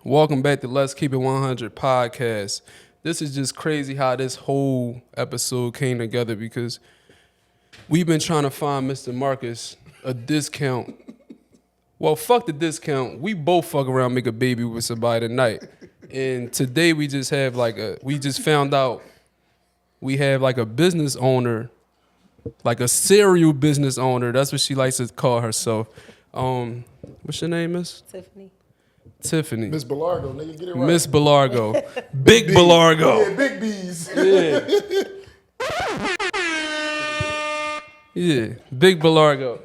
Welcome back to Let's Keep It 100 podcast. This is just crazy how this whole episode came together because we've been trying to find Mr. Marcus a discount. Well, fuck the discount. We both fuck around, make a baby with somebody tonight. And today we just found out we have like a business owner, like a serial business owner. That's what she likes to call herself. What's your name, miss? Tiffany. Miss Bellargo, nigga, get it right. Miss Bellargo. Big Bellargo. Yeah, big B's. Yeah, Big Bellargo.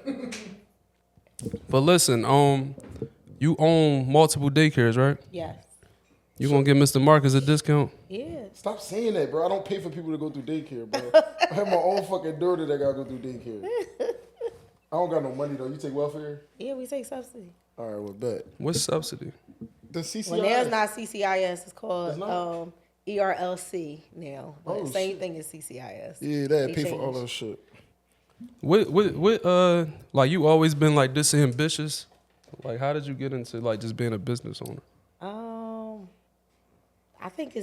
But listen, you own multiple daycares, right? Yes. You gonna give Mr. Marcus a discount? Yeah. Stop saying that, bro. I don't pay for people to go through daycare, bro. I have my own fucking daughter that gotta go through daycare. I don't got no money, though. You take welfare? Yeah, we take subsidy. All right, well, bet. What's subsidy? The CCIS. Well, now it's not CCIS. It's called It's not? ERLC now. But Oh, same thing as CCIS. Yeah, They pay for all changed. that shit. What, like you always been like this ambitious? Like how did you get into like just being a business owner? I think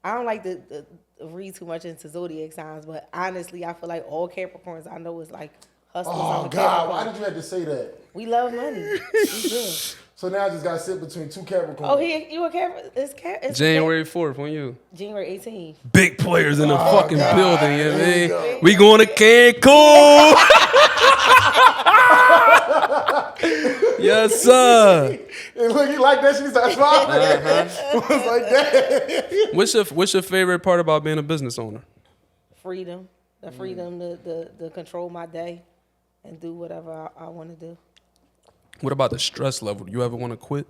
I don't like to read too much into zodiac signs, but honestly, I feel like all Capricorns I know is like hustlers. Oh, on God, why Capricorn. did you have to say that? We love money. We do. So now I just gotta sit between two Capricorns. Oh, you a Capricorn? It's January 4th, when you? January 18th. Big players in the fucking God. building, you know what I There you mean? go. We going to Cancun. Yes, sir. And look, you like that? She started smiling. It was like that. What's your favorite part about being a business owner? Freedom. The freedom to control my day and do whatever I want to do. What about the stress level? You ever want to quit?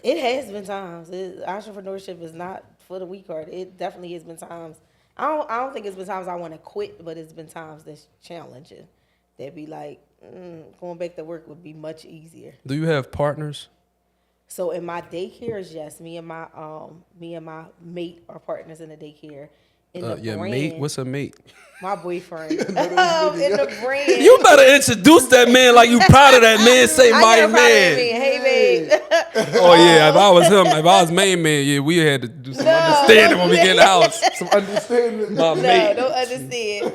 It has been times. Entrepreneurship is not for the weak heart. It definitely has been times. I don't think it's been times I want to quit, but it's been times that's challenging. That be like, going back to work would be much easier. Do you have partners? So in my daycares, yes, me and my mate are partners in the daycare. In the Your brand, mate? What's a mate? my boyfriend. In the brand. You better introduce that man like you proud of that man. Say I my get proud of man. me. Hey, babe. Oh yeah, if I was him, if I was main man, yeah, we had to do some understanding when we get in the house. Some understanding. My No, mate. don't understand.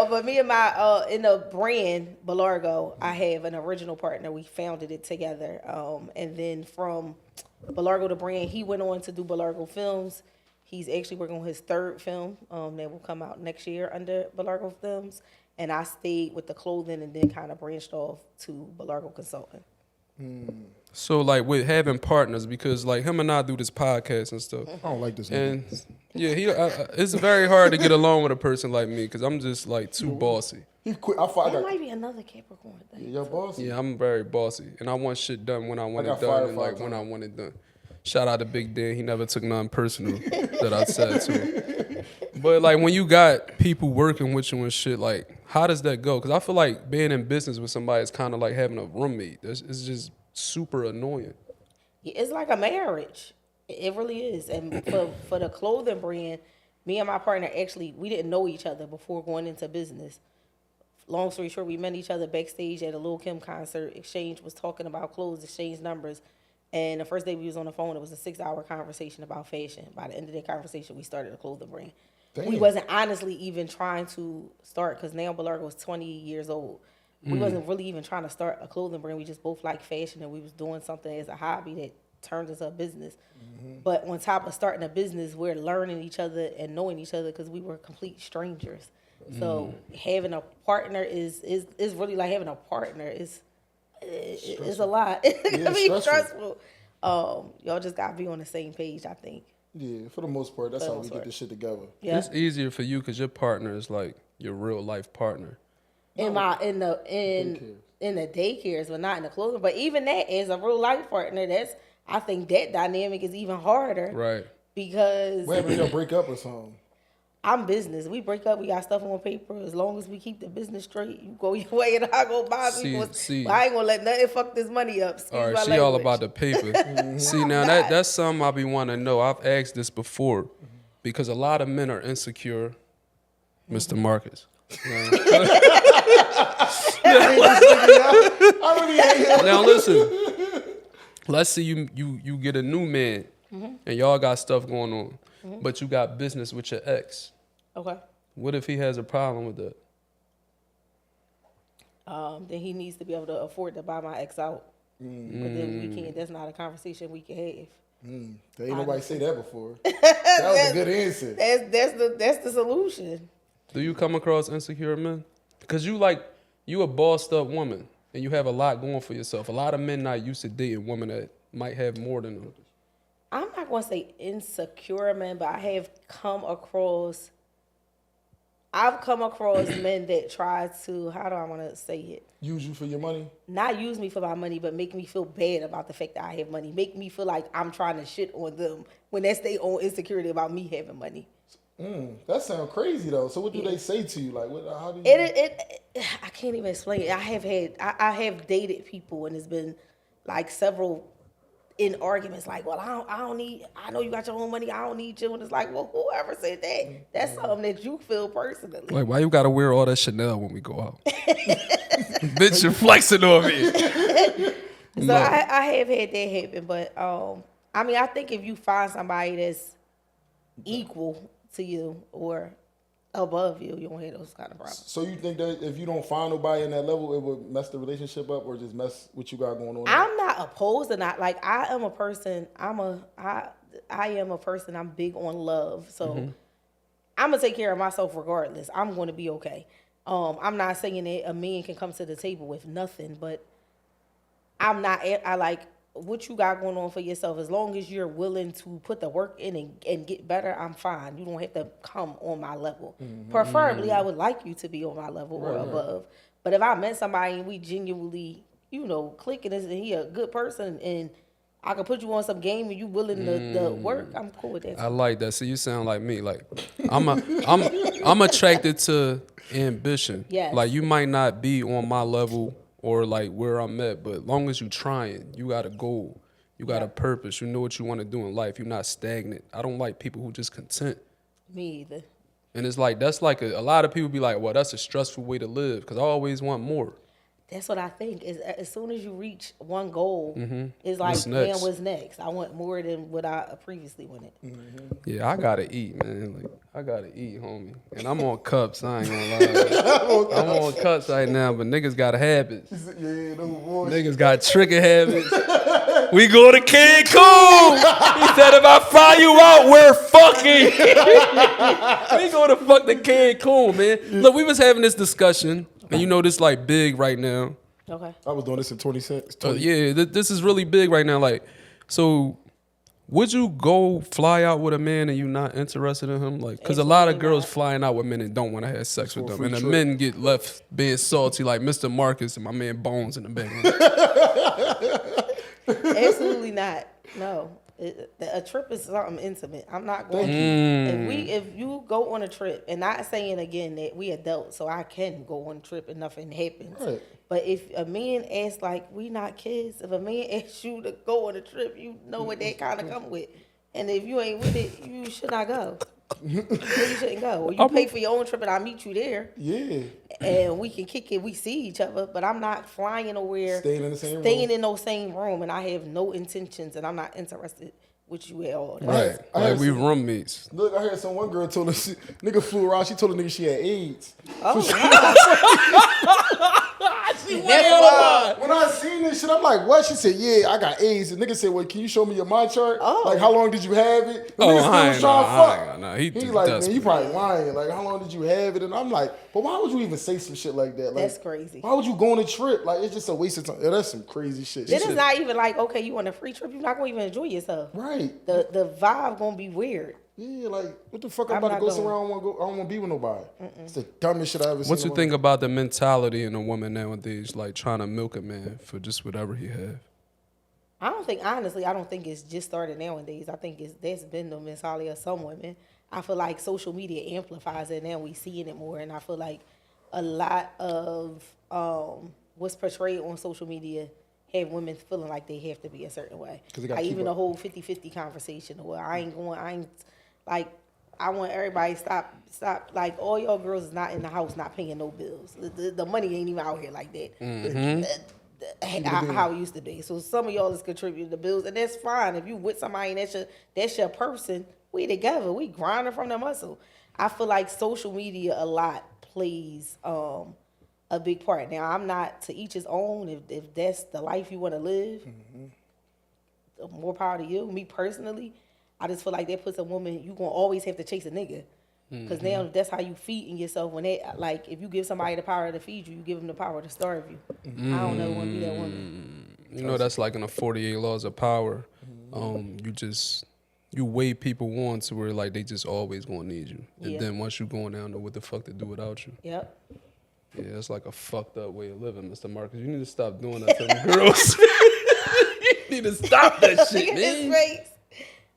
But me and my in the brand Bellargo, I have an original partner. We founded it together. And then from Bellargo the brand, he went on to do Bellargo Films. He's actually working on his third film that will come out next year under Bellargo Films. And I stayed with the clothing and then kind of branched off to Bellargo Consulting. So like with having partners, because like him and I do this podcast and stuff, I don't like this nigga. and yeah, it's very hard to get along with a person like me because I'm just like too bossy. He quit. I That got might be another Capricorn thing. your boss. Yeah, I'm very bossy, and I want shit done when I want I it got done, fired and 5 like when I times. want it done. Shout out to Big Dan. He never took nothing personal that I said to him. But like when you got people working with you and shit, like how does that go? Because I feel like being in business with somebody is kind of like having a roommate. It's just super annoying. It's like a marriage. It really is. And for the clothing brand, me and my partner actually, we didn't know each other before going into business. Long story short, we met each other backstage at a Lil' Kim concert. Exchange was talking about clothes, exchange numbers. And the first day we was on the phone, it was a 6-hour conversation about fashion. By the end of that conversation, we started a clothing brand. We Damn. wasn't honestly even trying to start, because now Bellargo is 20 years old. We wasn't really even trying to start a clothing brand. We just both like fashion, and we was doing something as a hobby that turned into a business. But on top of starting a business, we're learning each other and knowing each other because we were complete strangers. So having a partner is really like having a partner. It's a lot. It can be stressful. stressful. Y'all just gotta be on the same page, I think. Yeah, for the most part, that's For the how we most get part. this shit together. Yeah. It's easier for you because your partner is like your real life partner. In the daycares, but not in the clothing. But even that as a real life partner, I think that dynamic is even harder. Right. Because What happened if y'all break up or something? I'm business. We break up, we got stuff on paper. As long as we keep the business straight, you go your way and I go by. See. I ain't gonna let nothing fuck this money up. Excuse All right, my she all language. about the paper. See, now that's something I be wanting to know. I've asked this before because a lot of men are insecure, Mr. Marcus. I really hate him. Now listen, let's say you get a new man and y'all got stuff going on, but you got business with your ex. Okay. What if he has a problem with that? Then he needs to be able to afford to buy my ex out. But then we can't. That's not a conversation we can have. There ain't nobody say that before. That was a good answer. That's the solution. Do you come across insecure men? Because you a bossed up woman and you have a lot going for yourself. A lot of men not used to dating women that might have more than them. I'm not going to say insecure men, but I've come across men that try to, how do I want to say it? Use you for your money? Not use me for my money, but make me feel bad about the fact that I have money. Make me feel like I'm trying to shit on them when that's their own insecurity about me having money. That sounds crazy though. So what do they say to you? Like, how do you? I can't even explain it. I have dated people and it's been like several in arguments. Like, well, I don't need. I know you got your own money. I don't need you. And it's like, well, whoever said that? That's something that you feel personally. Like, why you gotta wear all that Chanel when we go out? Bitch, you're flexing on me. So I have had that happen, but I mean, I think if you find somebody that's equal to you or above you, you won't have those kind of problems. So you think that if you don't find nobody in that level, it would mess the relationship up or just mess what you got going on? I'm not opposed to not. Like, I am a person. I am a person. I'm big on love, so I'm gonna take care of myself regardless. I'm gonna be okay. I'm not saying that a man can come to the table with nothing, but I'm not. I like what you got going on for yourself. As long as you're willing to put the work in and get better, I'm fine. You don't have to come on my level. Preferably, I would like you to be on my level or above. But if I met somebody and we genuinely, clicking and he a good person and I can put you on some game and you willing to work, I'm cool with that. I like that. So you sound like me. Like I'm attracted to ambition. Yes. Like you might not be on my level or like where I'm at, but as long as you trying, you got a goal, you got a purpose, you know what you want to do in life. You're not stagnant. I don't like people who just content. Me either. And it's like that's like a lot of people be like, well, that's a stressful way to live because I always want more. That's what I think. Is as soon as you reach one goal, it's like, What's man, next? what's next? I want more than what I previously wanted. Yeah, I gotta eat, man. Like I gotta eat, homie. And I'm on cups. I ain't gonna lie. I'm on cups right now, but niggas got habits. Yeah, no boy. Niggas got trigger habits. We go to Cancun. He said, if I fly you out, we're fucking. We go to fuck the Cancun, man. Look, we was having this discussion, and this like big right now. Okay. I was doing this in 20 cents. Yeah, this is really big right now. Like, so would you go fly out with a man and you not interested in him? Like, because a lot of Absolutely girls not. flying out with men and don't want to have sex with For a them. And the free men get left being salty like Mr. Marcus and my man Bones in the background. Absolutely not. No. A trip is something intimate. I'm not going to. If you go on a trip, and not saying again that we adults, so I can go on a trip and nothing happens. Right. But if a man asks, like, we not kids, if a man asks you to go on a trip, you know what that kind of come with. And if you ain't with it, you should not go. You shouldn't go. Or you pay for your own trip and I meet you there. Yeah. And we can kick it, we see each other, but I'm not flying nowhere. Staying in the same room. Staying in no same room, and I have no intentions, and I'm not interested with you at all. Right. Like we roommates. Look, I heard one girl told her, nigga flew around, she told a nigga she had AIDS. Oh, When I seen this shit, I'm like, what? She said, yeah, I got AIDS. The nigga said, well, can you show me your my chart? Oh. Like, how long did you have it? The Oh, nigga still I was ain't trying to know. fuck. Nah, He's he like, man, desperate. you probably lying. Like, how long did you have it? And I'm like, but why would you even say some shit like that? Like, that's crazy. Why would you go on a trip? Like, it's just a waste of time. Yeah, that's some crazy shit. This is not even like, okay, you on a free trip, you're not going to even enjoy yourself. Right. The vibe going to be weird. Yeah, like, what the fuck? I'm I'm about to not go going. somewhere I don't want to be with nobody. It's the dumbest shit I ever seen. What you in my think life. about the mentality in a woman nowadays, like trying to milk a man for just whatever he have? I don't think it's just started nowadays. I think that's been the mentality of some women. I feel like social media amplifies it now. We seeing it more, and I feel like a lot of what's portrayed on social media have women feeling like they have to be a certain way. Like even the whole 50-50 conversation. Well, I want everybody to stop. Like, all y'all girls is not in the house, not paying no bills. The money ain't even out here like that. how it used to be. So some of y'all is contributing to bills, and that's fine. If you with somebody and that's your person, we together, we grinding from the muscle. I feel like social media a lot plays a big part. Now I'm not, to each his own. If that's the life you want to live, more power to you. Me personally, I just feel like that puts a woman, you gonna always have to chase a nigga. Because now that's how you feeding yourself. When they, like, if you give somebody the power to feed you, you give them the power to starve you. I don't ever want to be that woman. You know, that's like in the 48 laws of power. You weigh people on to where like they just always gonna need you. And then once you going down to what the fuck to do without you. Yep. Yeah, that's like a fucked up way of living, Mr. Marcus. You need to stop doing that to them girls. You need to stop that shit, man.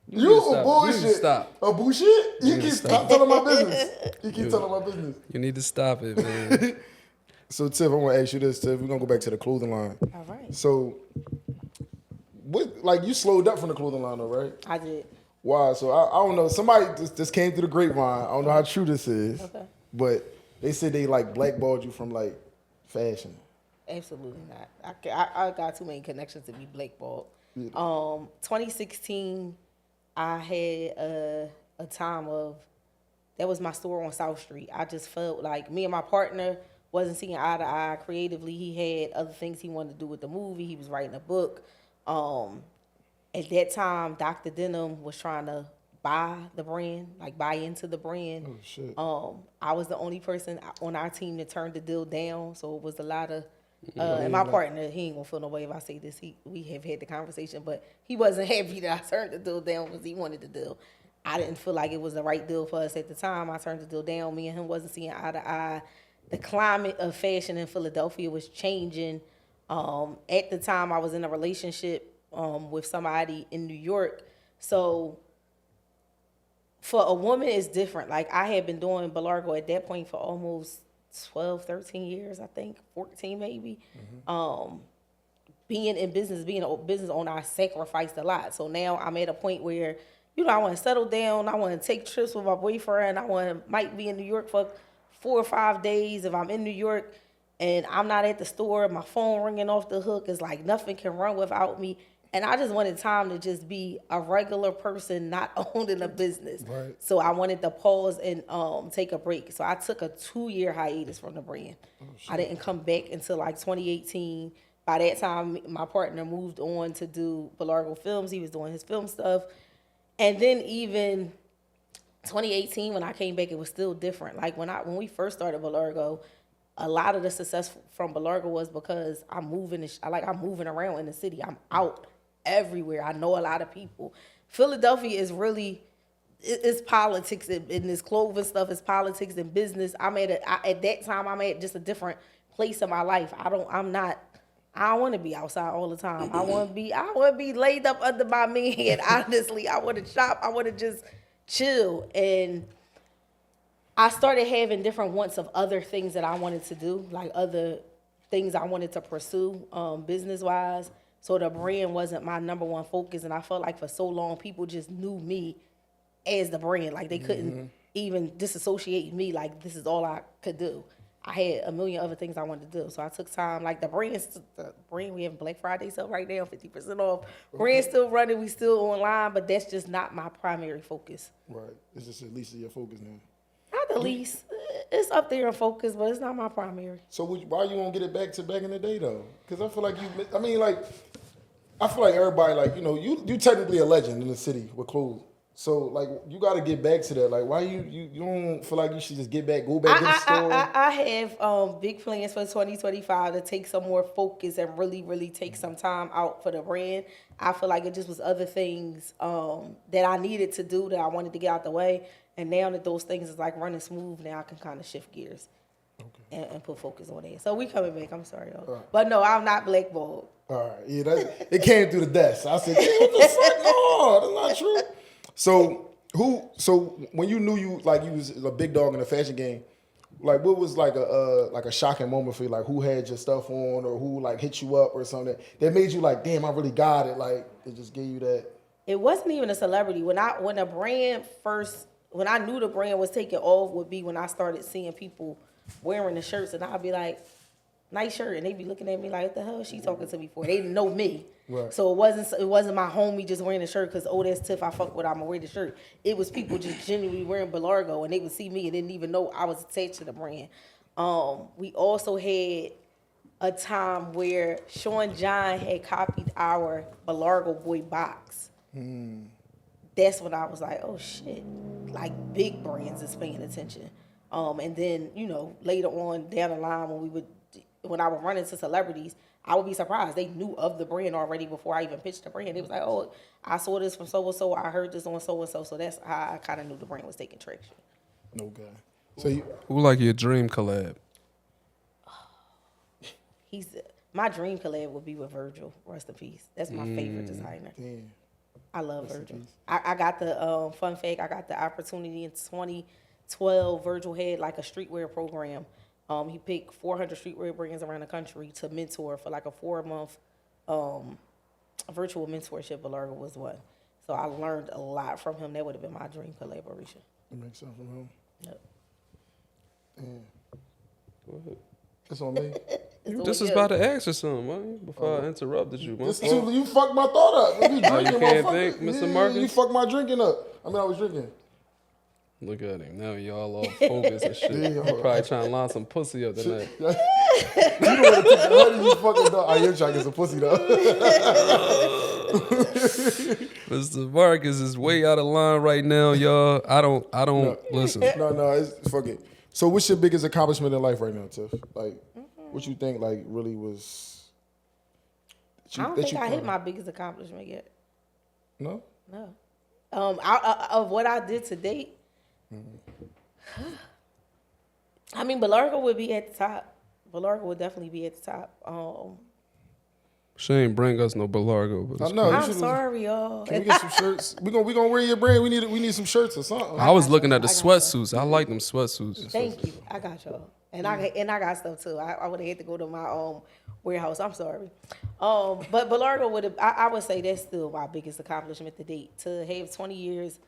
You a bullshit. Stop. A bullshit? You keep telling my business. You keep telling my business. You need to stop it, man. So, Tiff, I want to ask you this, Tiff. We're going to go back to the clothing line. All right. So, what, like, you slowed up from the clothing line, though, right? I did. Why? So, I don't know. Somebody just came through the grapevine. I don't know how true this is. Okay. But they said they, like, blackballed you from, like, fashion. Absolutely not. I got too many connections to be blackballed. Yeah. 2016... I had a time of, that was my store on South Street. I just felt like me and my partner wasn't seeing eye to eye creatively. He had other things he wanted to do with the movie. He was writing a book. At that time, Dr. Denim was trying to buy the brand, like buy into the brand. Oh, shit. I was the only person on our team that turned the deal down, so it was a lot of... and my partner, he ain't gonna feel no way if I say this. We have had the conversation, but he wasn't happy that I turned the deal down because he wanted the deal. I didn't feel like it was the right deal for us at the time. I turned the deal down. Me and him wasn't seeing eye to eye. The climate of fashion in Philadelphia was changing. At the time, I was in a relationship with somebody in New York. So for a woman, it's different. Like, I had been doing Bellargo at that point for almost 12, 13 years, I think, 14 maybe. Being in business, being a business owner, I sacrificed a lot. So now I'm at a point where, you know, I want to settle down. I want to take trips with my boyfriend. Might be in New York for 4 or 5 days. If I'm in New York and I'm not at the store, my phone ringing off the hook, it's like nothing can run without me. And I just wanted time to just be a regular person, not owning a business. Right. So I wanted to pause and take a break. So I took a 2-year hiatus from the brand. I didn't come back until like 2018. By that time, my partner moved on to do Bellargo Films. He was doing his film stuff. And then even 2018, when I came back, it was still different. Like when we first started Bellargo, a lot of the success from Bellargo was because I'm moving around in the city. I'm out everywhere. I know a lot of people. Philadelphia is really, it's politics in this clothing stuff. It's politics and business. At that time, I'm at just a different place in my life. I don't want to be outside all the time. I want to be laid up under my man. Honestly, I want to shop. I want to just chill. And I started having different wants of other things that I wanted to do, like other things I wanted to pursue, business-wise. So the brand wasn't my number one focus, and I felt like for so long people just knew me as the brand. Like they couldn't even disassociate me. Like this is all I could do. I had a million other things I wanted to do, so I took time. Like the brand, we have Black Friday sale right now, 50% off. Brand still running, we still online, but that's just not my primary focus. Right, it's just at least your focus now. Not the least. It's up there in focus, but it's not my primary. So why you won't get it back to back in the day though? Because I feel like I feel like everybody, like, you know, you technically a legend in the city with clothes. So like you got to get back to that. Like why you don't feel like you should just go back to the store? I have big plans for 2025 to take some more focus and really, really take some time out for the brand. I feel like it just was other things that I needed to do that I wanted to get out the way. And now that those things is like running smooth, now I can kind of shift gears and put focus on it. So we coming back. I'm sorry, y'all. Right. But no, I'm not blackballed. All right. Yeah, it came through the desk. I said, what the fuck? No, that's not true. So when you knew you was a big dog in the fashion game, like what was like a shocking moment for you? Like who had your stuff on or who like hit you up or something that made you like, damn, I really got it. Like it just gave you that. It wasn't even a celebrity. When I knew the brand was taking off would be when I started seeing people wearing the shirts and I'd be like, nice shirt, and they be looking at me like, what the hell is she talking to me for? They didn't know me. Right. So it wasn't my homie just wearing the shirt because, oh, that's Tiff, I fuck with, I'm gonna wear the shirt. It was people just genuinely wearing Bellargo, and they would see me and didn't even know I was attached to the brand. We also had a time where Sean John had copied our Bellargo Boy box. That's when I was like, oh shit, like big brands is paying attention. And then, you know, later on down the line when I would run into celebrities, I would be surprised. They knew of the brand already before I even pitched the brand. They was like, oh, I saw this from so-and-so, I heard this on so-and-so. So that's how I kind of knew the brand was taking traction. No guy. So Who like your dream collab? My dream collab would be with Virgil. Rest in peace. That's my favorite designer. damn. I love Virgil. I got the fun fact. I got the opportunity in 2012. Virgil had like a streetwear program. He picked 400 streetwear brands around the country to mentor for like a 4-month virtual mentorship. Bellargo was one. So I learned a lot from him. That would have been my dream collaboration. That makes sense from him. Yep. Damn. Go ahead. That's on me. You just was about to ask you something, man, before I interrupted you, man. You fucked my thought up. You drinking, you can't motherfucker. think, Mr. Marcus? You fucked my drinking up. I was drinking. Look at him. Now y'all all focused and shit. Yeah. You probably trying to line some pussy up tonight. You don't want to take the honey, you fucking dog. I am trying to get some pussy, though. Mr. Marcus is way out of line right now, y'all. I don't listen. No, it's fuck it. So what's your biggest accomplishment in life right now, Tiff? Like, what you think, like, really was... I don't think I hit my biggest accomplishment yet. No? No. Of what I did to date, I mean, Bellargo would be at the top. Bellargo would definitely be at the top. She ain't bring us no Bellargo. But I know. I'm sorry, y'all. Can we get some shirts? We gonna wear your brand. We need some shirts or something. I was looking at the sweatsuits. I like them sweatsuits. Thank you. I got y'all. And I got stuff too. I would have had to go to my warehouse. I'm sorry. But Bellargo I would say that's still my biggest accomplishment to date. To have 20 years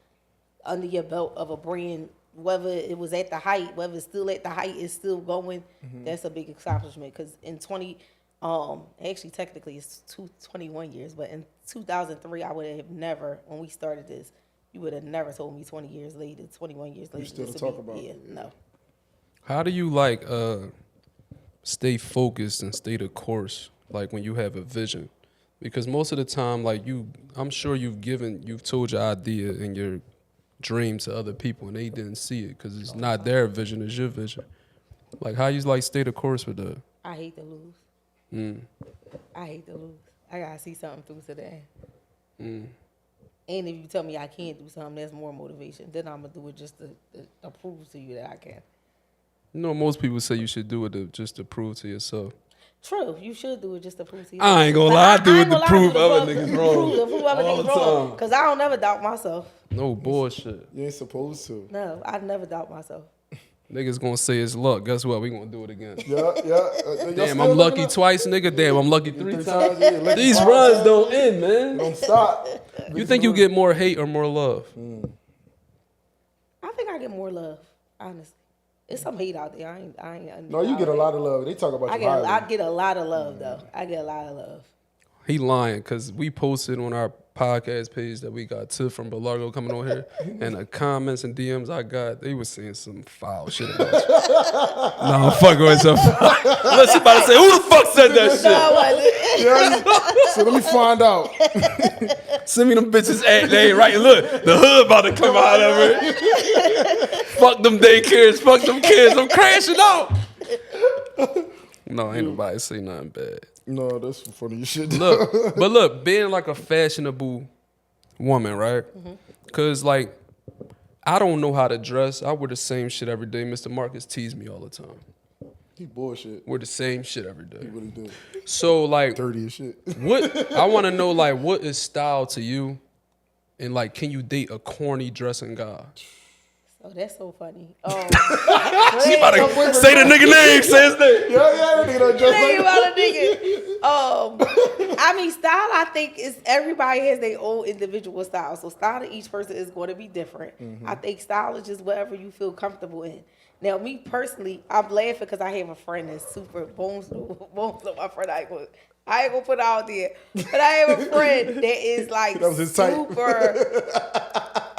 under your belt of a brand, whether it was at the height, whether it's still at the height, it's still going. That's a big accomplishment. Because in actually technically it's 21 years, but in 2003 I would have never, when we started this, you would have never told me 21 years later. You still talk about it. No. How do you stay focused and stay the course, like when you have a vision? Because most of the time, I'm sure you've told your idea and your dream to other people and they didn't see it because it's not their vision, it's your vision. Like how you stay the course with that? I hate to lose. I hate to lose. I gotta see something through to the end. And if you tell me I can't do something, that's more motivation. Then I'm gonna do it just to prove to you that I can. You know, most people say you should do it just to prove to yourself. True, you should do it just to prove to yourself. I ain't gonna lie, I do it to prove other niggas wrong. To prove other niggas wrong. Because I don't never doubt myself. No bullshit. You ain't supposed to. No, I never doubt myself. Niggas gonna say it's luck. Guess what? We gonna do it again. Yeah. Damn, I'm lucky twice, nigga. Damn, I'm lucky 3 times. Yeah, These runs don't end, man. Don't stop. You think you get more hate or more love? I think I get more love, honestly. It's some hate out there. I ain't. No, you get a lot of love. They talk about you. I get a lot of love though. I get a lot of love. He lying because we posted on our podcast page that we got Tiff from Bellargo coming on here, and the comments and DMs I got, they was saying some foul shit about you. No, I'm fucking with some. Unless she about to say, who the fuck said that shit? No, I wasn't. So let me find out. Send me them bitches. They ain't right. Look, the hood about to come out of it. Fuck them daycares. Fuck them kids. I'm crashing out. No, ain't nobody say nothing bad. No, that's funny shit. Look, being like a fashionable woman, right? Because, I don't know how to dress. I wear the same shit every day. Mr. Marcus tease me all the time. He bullshit. Wear the same shit every day. He really do. So, dirty as shit. what I want to know, what is style to you? And, can you date a corny dressing guy? Oh, that's so funny. She about to say the nigga name, say his name. Yeah, nigga don't dress Think like about a nigga. I mean, style, I think, is everybody has their own individual style. So style to each person is going to be different. I think style is just whatever you feel comfortable in. Now, me personally, I'm laughing because I have a friend that's super bones. My friend, I ain't gonna put it out there, but I have a friend that is like That was his type. super.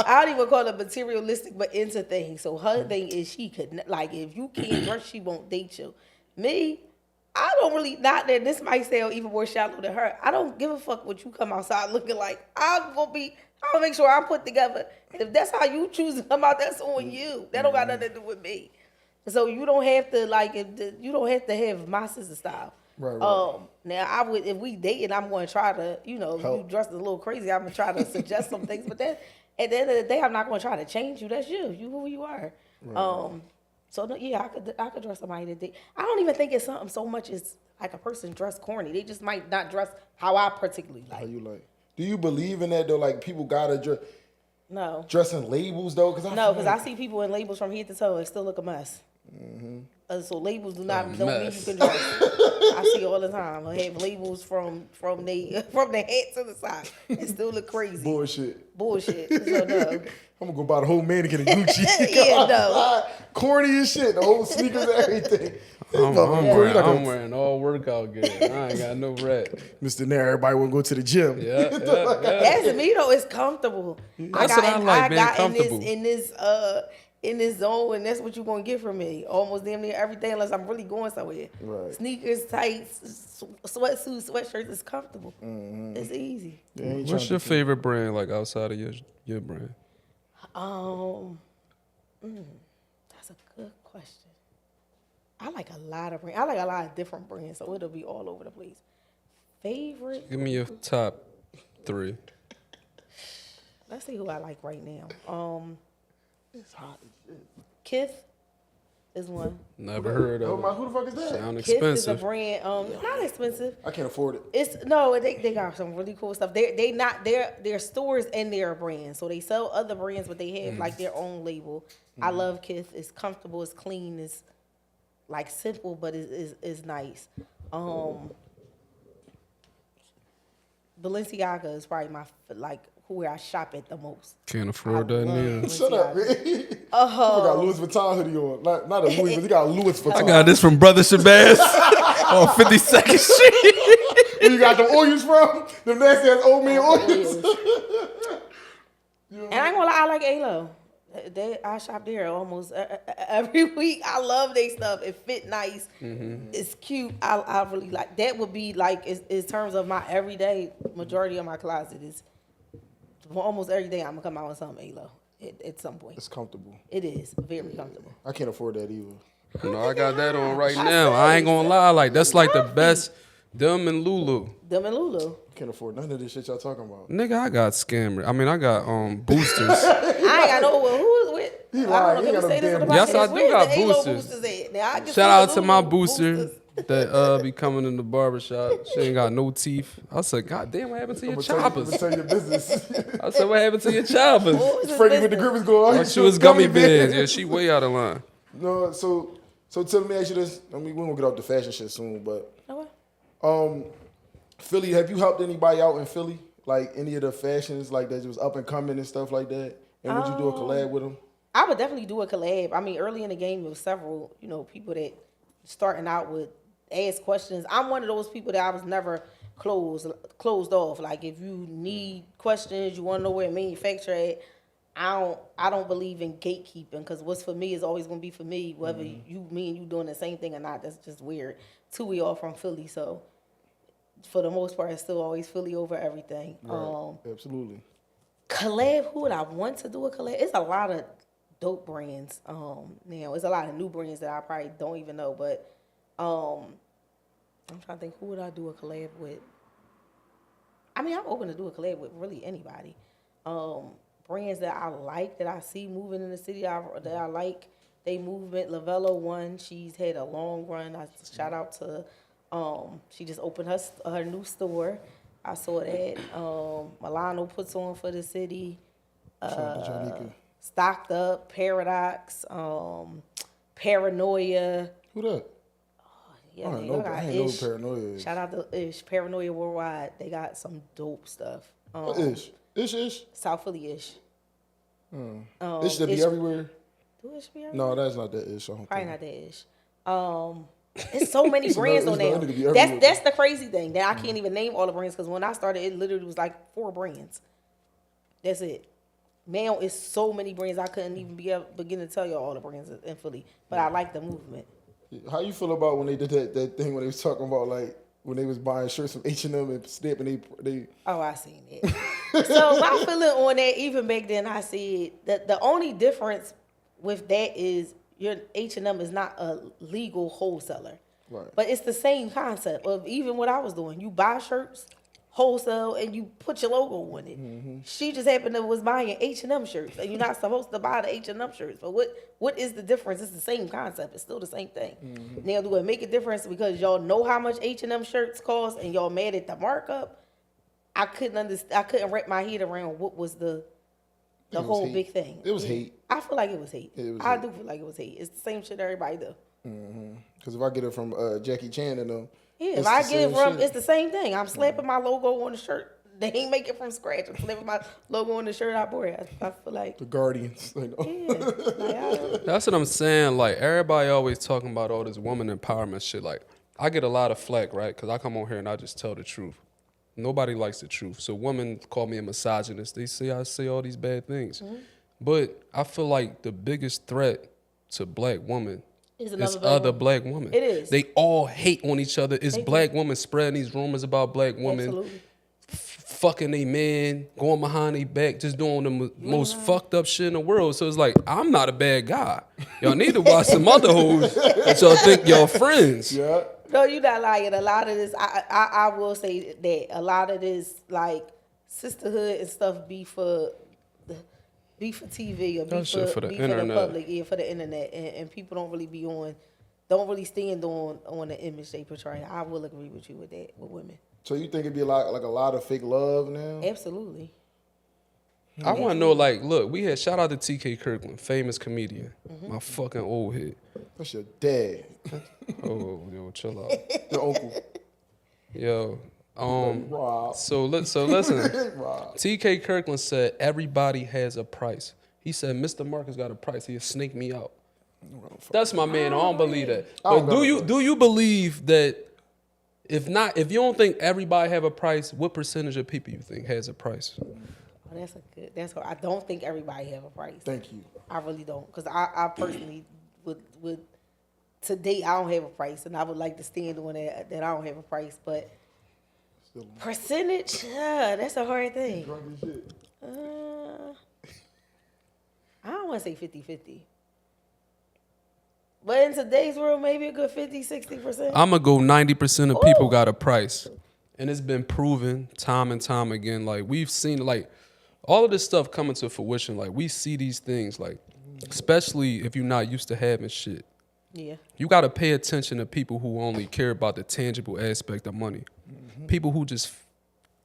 I don't even call it materialistic, but into things. So her thing is she could like if you can't dress, she won't date you. Me, I don't really not that this might sound even more shallow than her. I don't give a fuck what you come outside looking like. I'm gonna make sure I'm put together. And if that's how you choose to come out, that's on you. That don't got nothing to do with me. So you don't have to you don't have to have my sister style. Right. Now I would if we dating, I'm going to try to Help. you dressed a little crazy. I'm gonna try to suggest some things, but then at the end of the day, I'm not going to try to change you. That's you. You who you are. Right. So no, yeah, I could dress somebody that date. I don't even think it's something so much as like a person dress corny. They just might not dress how I particularly like. How you like? Do you believe in that though? Like people gotta dress in labels though? Because I see people in labels from head to toe and still look a mess. Mm-hmm. So labels don't mean you can dress. I see all the time. I have labels from the head to the side. It still look crazy. Bullshit. So no. I'm gonna go buy the whole mannequin in Gucci. Yeah, no. Corny as shit. The whole sneakers and everything. I'm wearing all workout gear. I ain't got no rat. Mr. Nair, everybody wanna go to the gym. Yeah. That's me though. It's comfortable. That's what I like, being comfortable. In this zone, and that's what you're gonna get from me. Almost damn near every day, unless I'm really going somewhere. Right. Sneakers, tights, sweatsuits, sweatshirts. It's comfortable. Mm-hmm. It's easy. Yeah, what's your favorite brand, like outside of your brand? That's a good question. I like a lot of brands. I like a lot of different brands, so it'll be all over the place. Favorite? Give me your top 3. Let's see who I like right now. It's hot as shit. Kith is one. Never heard of it. Who the fuck is that? Sound Kith is a expensive. brand. Not expensive. I can't afford it. They got some really cool stuff. They're stores and they're a brand. So they sell other brands, but they have like their own label. I love Kith. It's comfortable, it's clean, it's like simple, but it's nice. Balenciaga is probably my where I shop at the most. Can't afford that neither. Shut up, man. You got a Louis Vuitton hoodie on. Not a Louis, but you got a Louis Vuitton. I got this from Brother Shabazz on 52nd Street. Where you got the oils from? Them nasty ass old man oils. And I ain't gonna lie, I like A-Lo. I shop there almost every week. I love their stuff. It fit nice. Mm-hmm. It's cute. I really like. That would be like in terms of my everyday. Majority of my closet is almost every day. I'm gonna come out with something A-Lo at some point. It's comfortable. It is very comfortable. I can't afford that either. No, I got that on right now. I ain't gonna lie. Like that's like the best. Them and Lulu. Can't afford none of this shit y'all talking about. Nigga, I got scammed. I mean, I got boosters. I ain't got no who's with. He lied. He got no damn. Yes, I do Where's got the A-Lo boosters. at? Now, I can Shout out see to the my Lulu booster boosters. that be coming in the barbershop. She ain't got no teeth. I said, God damn, what happened to your choppers? I'm gonna tell your business. I said, what happened to your choppers? What was his Frankie with the business? grippers going on. Oh, she was gummy bears. Yeah, she way out of line. No, so tell me, ask you this. I mean, we're gonna get off the fashion shit soon, but Okay. Philly, have you helped anybody out in Philly? Like any of the fashions like that was up and coming and stuff like that? And would you do a collab with them? I would definitely do a collab. I mean, early in the game, there was several, people that starting out would ask questions. I'm one of those people that I was never closed off. Like if you need questions, you want to know where it manufactured at, I don't believe in gatekeeping because what's for me is always gonna be for me, whether me and you doing the same thing or not. That's just weird. We all from Philly, so for the most part, it's still always Philly over everything. Right. Absolutely. Collab, who would I want to do a collab? It's a lot of dope brands. It's a lot of new brands that I probably don't even know, but I'm trying to think, who would I do a collab with? I mean, I'm open to do a collab with really anybody. Brands that I like, that I see moving in the city, that I like, they movement. Lavello one, she's had a long run. I shout out to, she just opened her new store. I saw that. Milano puts on for the city. Stocked Up, Paradox, Paranoia. Who that? Yeah, I ain't know Paranoia is. Shout out to Ish, Paranoia Worldwide. They got some dope stuff. What Ish? Ish? South Philly Ish. Ish that be everywhere? Do Ish be everywhere? No, that's not that Ish. I don't Probably think. not that Ish. It's so many brands on there. It could be everywhere. That's the crazy thing that I can't even name all the brands because when I started, it literally was like 4 brands. That's it. Now it's so many brands I couldn't even begin to tell you all the brands in Philly. But I like the movement. How you feel about when they did that thing when they was talking about like when they was buying shirts from H&M and stamping they Oh, I seen it. So my feeling on that, even back then, I said that the only difference with that is your H&M is not a legal wholesaler. Right. But it's the same concept of even what I was doing. You buy shirts, wholesale, and you put your logo on it. Mm-hmm. She just happened to was buying H&M shirts, and you're not supposed to buy the H&M shirts. But what is the difference? It's the same concept. It's still the same thing. Mm-hmm. Now, do it make a difference because y'all know how much H&M shirts cost, and y'all mad at the markup? I couldn't understand. I couldn't wrap my head around what was the whole hate. big thing. It was hate. I feel like it was hate. I do feel like it was hate. It's the same shit everybody do. Because if I get it from Jackie Chan and them, Yeah, it's if I the get it same from, shit. it's the same thing. I'm slapping my logo on the shirt. They ain't make it from scratch. I'm slapping my logo on the shirt I bought. I feel like, the Guardians. Like, yeah, like, That's what I'm saying. Like, everybody always talking about all this woman empowerment shit. Like, I get a lot of flack, right? Because I come on here and I just tell the truth. Nobody likes the truth. So women call me a misogynist. They say I say all these bad things. But I feel like the biggest threat to black women Is is other black women. It is. They all hate on each other. It's They do. black women spreading these rumors about black women. Absolutely. Fucking a man, going behind their back, just doing the most fucked up shit in the world. So it's like, I'm not a bad guy. Y'all need to watch some other hoes that y'all think y'all friends. yeah. No, you're not lying. A lot of this, I will say that a lot of this, like sisterhood and stuff, be for TV or That shit for the internet. public, yeah, for the internet, and people don't really stand on the image they portray. I will agree with you with that with women. So you think it'd be like a lot of fake love now? Absolutely. I want to know, like, look, we had shout out to TK Kirkland, famous comedian, my fucking old head. That's your dad, Oh, yo, chill out. your uncle. Yo, Rob. so listen. Rob. TK Kirkland said everybody has a price. He said Mr. Marcus got a price. He'll snake me out. That's my man. I don't believe that. I don't But got a do you believe that if you don't think everybody have a price, what percentage of people you think has a price? Oh, that's what I don't think everybody have a price. Thank you. I really don't, because I personally would to date I don't have a price, and I would like to stand on that I don't have a price. But percentage, that's a hard thing. Drunk as shit. I don't want to say 50-50. But in today's world, maybe a good 50-60%. I'm going to go 90% of people got a price. And it's been proven time and time again. Like, we've seen, like, all of this stuff coming to fruition. Like, we see these things, like, especially if you're not used to having shit. Yeah. You got to pay attention to people who only care about the tangible aspect of money. People who just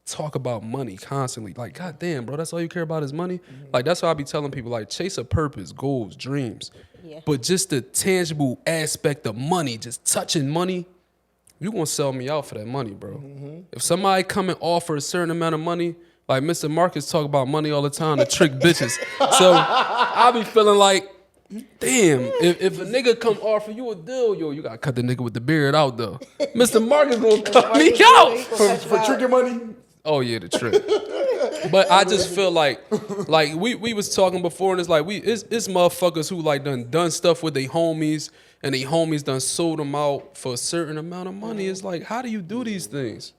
talk about money constantly. Like, God damn, bro, that's all you care about is money? Like, that's why I be telling people, like, chase a purpose, goals, dreams. Yeah. But just the tangible aspect of money, just touching money, you gonna sell me out for that money, bro. If somebody come and offer a certain amount of money, like Mr. Marcus talk about money all the time to trick bitches. So I be feeling like, damn, if a nigga come offer you a deal, yo, you gotta cut the nigga with the beard out though. Mr. Marcus gonna cut me out. For tricking money? Oh yeah, the trick. But I just feel like we was talking before, and it's like it's motherfuckers who like done stuff with their homies, and they homies done sold them out for a certain amount of money. It's like, how do you do these things?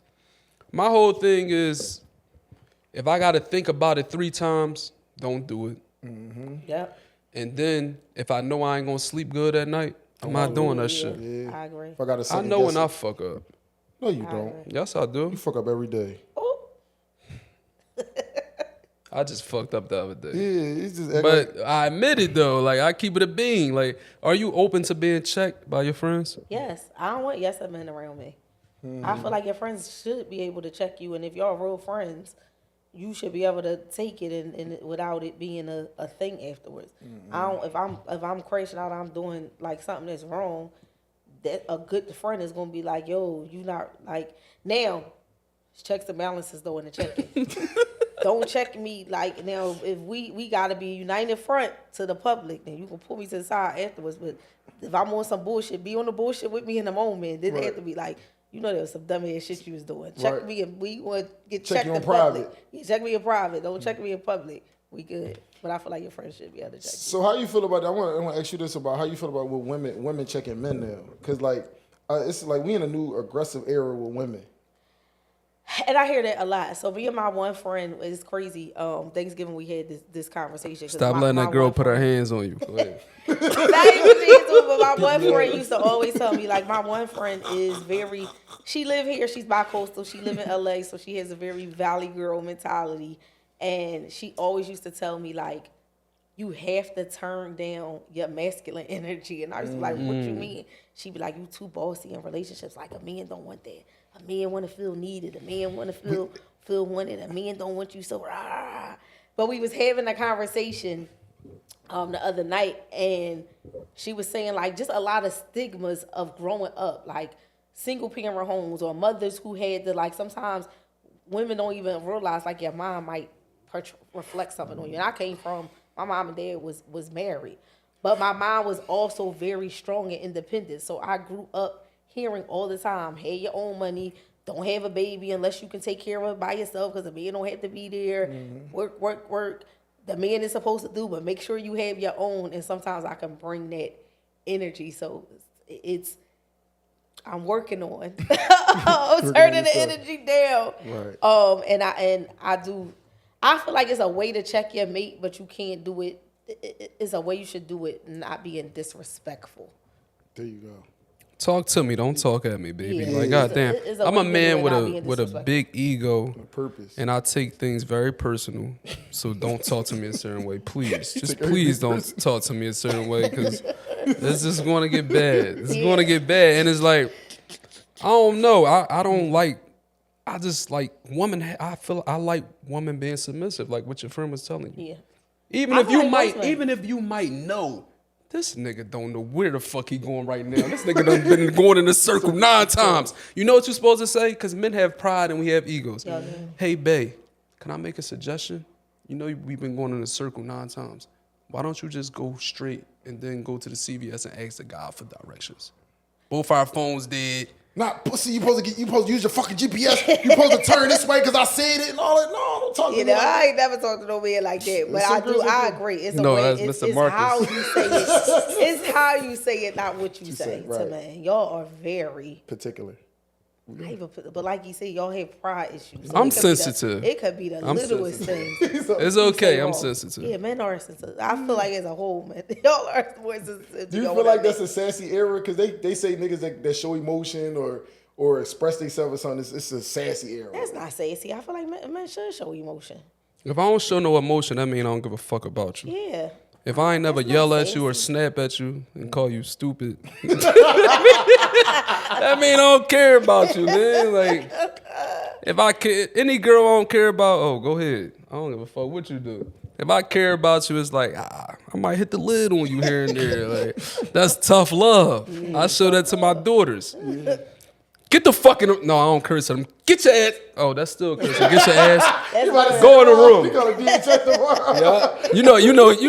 My whole thing is, if I got to think about it 3 times, don't do it. Yep. And then if I know I ain't gonna sleep good at night, I'm not doing that shit. Yeah. I agree. If I gotta I know when I fuck up. No, you don't. Yes, I do. You fuck up every day. I just fucked up the other day. Yeah, it's just But I admit it though, like I keep it a being. Like, are you open to being checked by your friends? Yes. I don't want yes men around me. I feel like your friends should be able to check you, and if y'all real friends, you should be able to take it and without it being a thing afterwards. I don't if I'm crashing out, I'm doing like something that's wrong, that a good friend is gonna be like, yo, you not like now checks and balances though in the check-in. don't check me like now. If we gotta be united front to the public, then you can pull me to the side afterwards. But if I'm on some bullshit, be on the bullshit with me in the moment. Then they have to be like, you know, there was some dumb ass shit you was doing. Check me if we want to get checked in public. Yeah, check me in private. Don't check me in public. We good. But I feel like your friends should be able to check. So how you feel about that? I want to ask you this about how you feel about with women checking men now, because like it's like we in a new aggressive era with women. And I hear that a lot. So me and my one friend, it's crazy. Thanksgiving we had this conversation. Stop letting that girl put her hands on you. Go ahead. Not even Jesus, but my one friend used to always tell me, like, my one friend is very, she live here, she's bi-coastal, she live in LA, so she has a very valley girl mentality. And she always used to tell me, like, you have to turn down your masculine energy. And I was like, what you mean? She'd be like, you too bossy in relationships. Like, a man don't want that. A man want to feel needed. A man want to feel wanted. A man don't want you so rah. But we was having a conversation the other night, and she was saying, like, just a lot of stigmas of growing up, like single parent homes or mothers who had to, like, sometimes women don't even realize, like, your mom might reflect something on you. And I came from, my mom and dad was married, but my mom was also very strong and independent. So I grew up hearing all the time, have your own money, don't have a baby unless you can take care of it by yourself, because the man don't have to be there. Work. The man is supposed to do, but make sure you have your own. And sometimes I can bring that energy. So I'm working on I'm turning the energy down. Right. And I feel like it's a way to check your mate, but you can't do it. It's a way you should do it, not being disrespectful. There you go. Talk to me, don't talk at me, baby. Yeah. Like, goddamn, I'm a man with a big ego, Purpose, and I take things very personal. So don't talk to me a certain way, please. Just please don't talk to me a certain way, because this is going to get bad. It's going to get bad, and it's like, I don't know. I don't like. I just like women. I like women being submissive, like what your friend was telling you. Yeah. Even if you might know. This nigga don't know where the fuck he going right now. This nigga done been going in a circle 9 times. You know what you're supposed to say? Because men have pride and we have egos. Yeah. Hey, bae, can I make a suggestion? You know we've been going in a circle 9 times. Why don't you just go straight and then go to the CVS and ask the guy for directions? Both our phones dead. Not pussy. You supposed to use your fucking GPS. You supposed to turn this way because I said it and all that. No, don't talk to me. You know, I ain't never talked to no man like that. But I agree. It's a way. It's how you say it. It's how you say it, not what you say to men. Y'all are very particular. But like you said, y'all have pride issues. So I'm sensitive. It could be the littlest thing. It's okay. I'm sensitive. Yeah, men are sensitive. I feel like as a whole, man, y'all are more sensitive. Do you feel like that's a sassy era? Because they say niggas that show emotion or express themselves or something, it's a sassy era. That's not sassy. I feel like men should show emotion. If I don't show no emotion, that means I don't give a fuck about you. Yeah. If I ain't never yell at you or snap at you and call you stupid, that mean I don't care about you, man. Like, if I care, any girl I don't care about, oh, go ahead. I don't give a fuck what you do. If I care about you, it's like, I might hit the lid on you here and there. Like, that's tough love. I show that to my daughters. Get the fucking, no, I don't curse at them. Get your ass. Oh, that's still cursing. Get your ass. Go in the room. You gotta be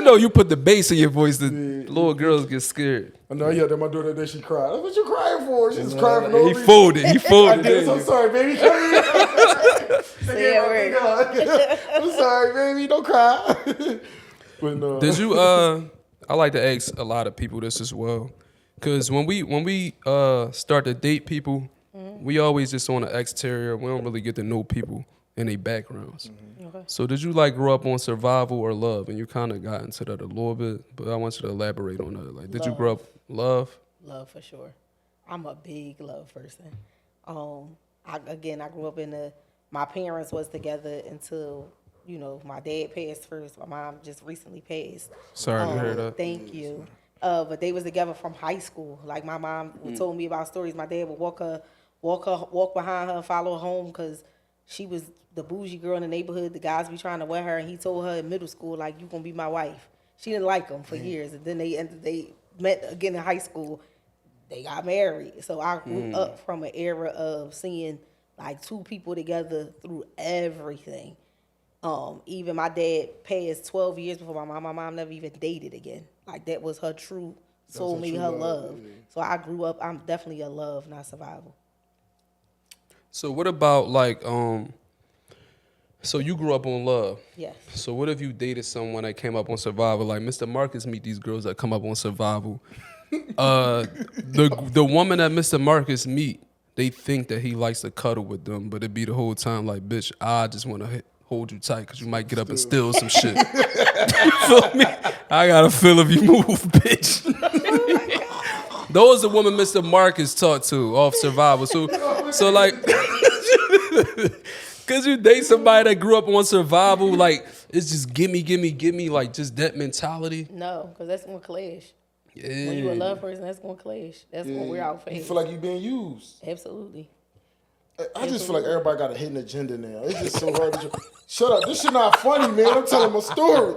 yeah. You put the bass in your voice. The little girls get scared. I know. Yeah, that my daughter that she cried. That's what you crying for. She's crying for no reason. He folded. I'm sorry, baby. I'm sorry, baby. Don't cry. But no. Did you? I like to ask a lot of people this as well, because when we start to date people. We always just on the exterior. We don't really get to know people and their backgrounds. Okay. So did you like grow up on survival or love? And you kind of got into that a little bit, but I want you to elaborate on that. Like, did you grow up love? Love for sure. I'm a big love person. I grew up my parents was together until, my dad passed first. My mom just recently passed. Sorry to hear that. Thank you. But they was together from high school. Like, my mom told me about stories. My dad would walk behind her and follow her home because she was the bougie girl in the neighborhood. The guys be trying to wear her, and he told her in middle school, like, you gonna be my wife. She didn't like him for years, and then they met again in high school. They got married. So I grew up from an era of seeing like 2 people together through everything. Even my dad passed 12 years before my mom. My mom never even dated again. Like that was her true soulmate, her love. Yeah. So I grew up. I'm definitely a love, not survival. So what about like so you grew up on love. Yes. So what if you dated someone that came up on survival? Like Mr. Marcus meet these girls that come up on survival. The woman that Mr. Marcus meet, they think that he likes to cuddle with them, but it be the whole time like, bitch, I just want to hold you tight because you might get up and steal some shit. You feel me? I gotta feel if you move, bitch. Those are the women Mr. Marcus talked to off survival. So like, cause you date somebody that grew up on survival, like it's just gimme, like just that mentality. No, because that's gonna clash. Yeah. When you a love person, that's gonna clash. That's gonna wear out face. You feel like you being used. Absolutely. I just feel like everybody got a hidden agenda now. It's just so hard to shut up. This shit not funny, man. I'm telling my story.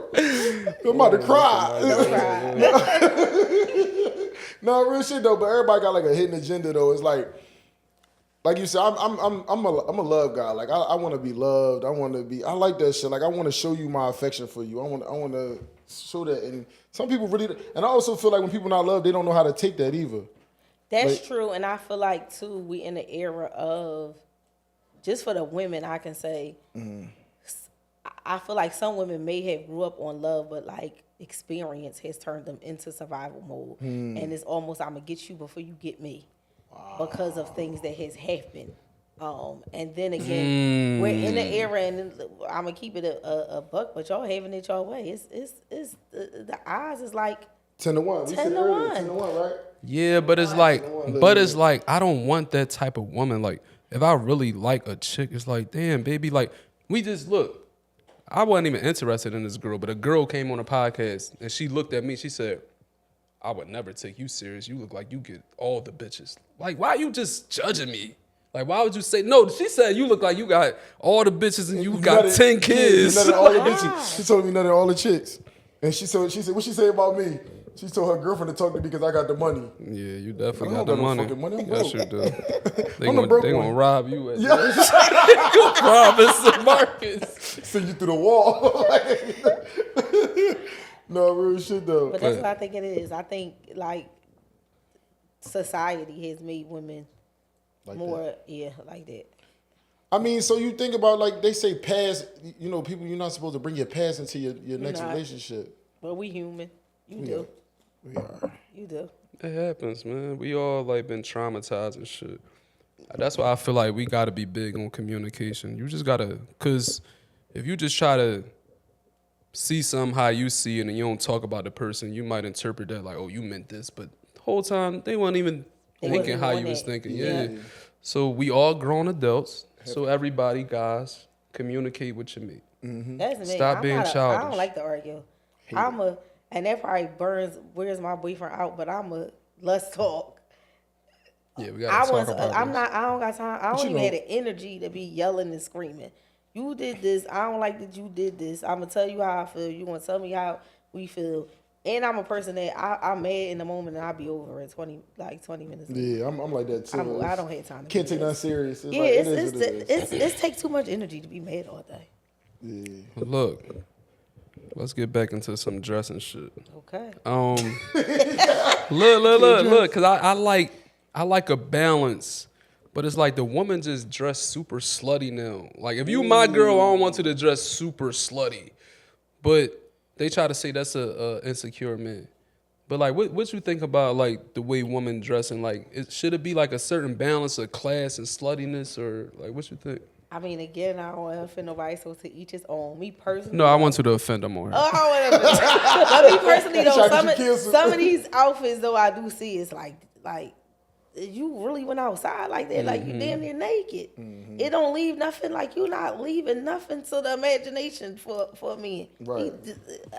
I'm about to cry. No, real shit though. But everybody got like a hidden agenda though. It's like you said, I'm a love guy. Like I want to be loved. I like that shit. Like I want to show you my affection for you. I want to show that. And some people really, and I also feel like when people not loved, they don't know how to take that either. That's true, and I feel like too we in the era of, just for the women, I can say, I feel like some women may have grew up on love, but like experience has turned them into survival mode, and it's almost I'm gonna get you before you get me, because of things that has happened. And then again, we're in the era, and I'm gonna keep it a buck, but y'all having it y'all way. It's the odds is like 10-1. We 10 said to earlier, 1. 10-1, right? Yeah, but it's like I don't want that type of woman. Like if I really like a chick, it's like, damn, baby, like we just look. I wasn't even interested in this girl, but a girl came on a podcast and she looked at me. She said, I would never take you serious. You look like you get all the bitches. Like, why are you just judging me? Like, why would you say no? She said you look like you got all the bitches and you got 10 kids. You nutted all the bitches. She told me nutted all the chicks. And she said, what she say about me? She told her girlfriend to talk to me because I got the money. Yeah, you definitely I got don't the got no money. fucking money. I'm Yes, broke. you do. They I'm the broke gonna one. rob you at Yeah. rob Mr. Marcus. Send you through the wall. No, real shit though. But that's what I think it is. I think like society has made women Like more, that. like that. I mean, so you think about like they say past, people, you're not supposed to bring your past into your next not. relationship. But we human. You do. We are. You do. It happens, man. We all like been traumatized and shit. That's why I feel like we gotta be big on communication. You just gotta, cause if you just try to see something how you see it and you don't talk about the person, you might interpret that like, oh, you meant this, but the whole time they weren't even thinking wasn't how on you was that. thinking. Yeah. Yeah. So we all grown adults. So everybody, guys, communicate with your mate. That's me. Stop being I childish. don't like to argue. And that probably wears my boyfriend out, but let's talk. Yeah, we gotta talk about this. I don't got time. I don't you even know- have the energy to be yelling and screaming. You did this. I don't like that you did this. I'm gonna tell you how I feel. You gonna tell me how we feel. And I'm a person that I'm mad in the moment and I'll be over in 20 minutes. Yeah, I'm like that too. I don't have time to Can't do take this. that serious. It's Yeah, like, it is what it is. it's take too much energy to be mad all day. Yeah. Look, let's get back into some dressing shit. Okay. Look, cause I like a balance, but it's like the woman just dress super slutty now. Like if you my girl, I don't want you to dress super slutty, but they try to say that's a insecure man. But like, what you think about like the way women dressing? Like, should it be like a certain balance of class and sluttiness, or like what you think? I mean, again, I don't want to offend nobody, so to each his own. Me personally. No, I want you to offend them more. Oh, I don't want to. But me personally, though, Trying to get you canceled. some of these outfits, though, I do see is like you really went outside like that, like you damn near naked. It don't leave nothing, like you not leaving nothing to the imagination for me. Right.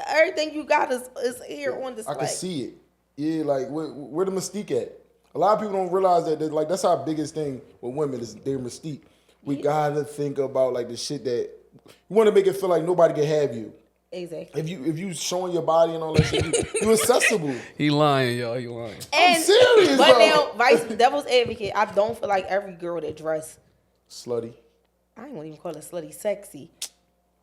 Everything you got is here on display. I can see it. Yeah, like where the mystique at? A lot of people don't realize that like that's our biggest thing with women is their mystique. We gotta think about like the shit that you want to make it feel like nobody can have you. Exactly. If you showing your body and all that shit, you accessible. He lying, y'all. He lying. And, serious, but bro. now, devil's advocate, I don't feel like every girl that dress, Slutty. I ain't gonna even call it slutty, sexy,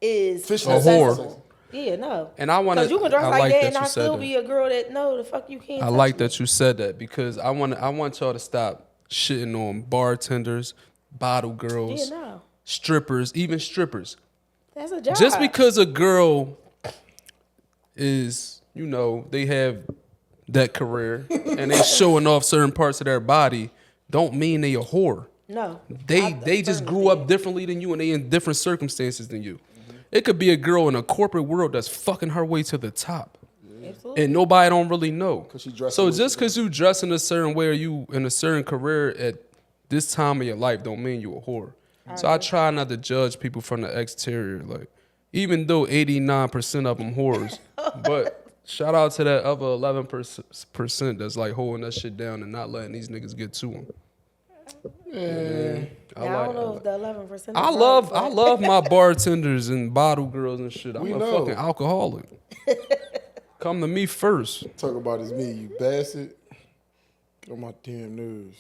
is Fishing A is whore. sexy. Yeah, no. And I want to. Because you can dress I like like that that and you I said still that. be a girl that no, the fuck you can't. I touch like me. that you said that because I want y'all to stop shitting on bartenders, bottle Yeah, girls, no. strippers, even strippers. That's a job. Just because a girl is, you know, they have that career and they showing off certain parts of their body, don't mean they a whore. No. They just grew up differently than you and they in different circumstances than you. It could be a girl in a corporate world that's fucking her way to the top. Absolutely. And nobody don't really know. 'Cause she dressed So the way just she because you dress in a certain way or you in a certain career at this time of your life don't mean you a whore. So I try not to judge people from the exterior. Like, even though 89% of them whores, but shout out to that other 11% that's like holding that shit down and not letting these niggas get to them. Yeah. I don't know if the 11%. I love my bartenders and bottle girls and shit. I'm We a know. fucking alcoholic. Come to me first. Talk about it's me, you bastard. Get on my damn nerves.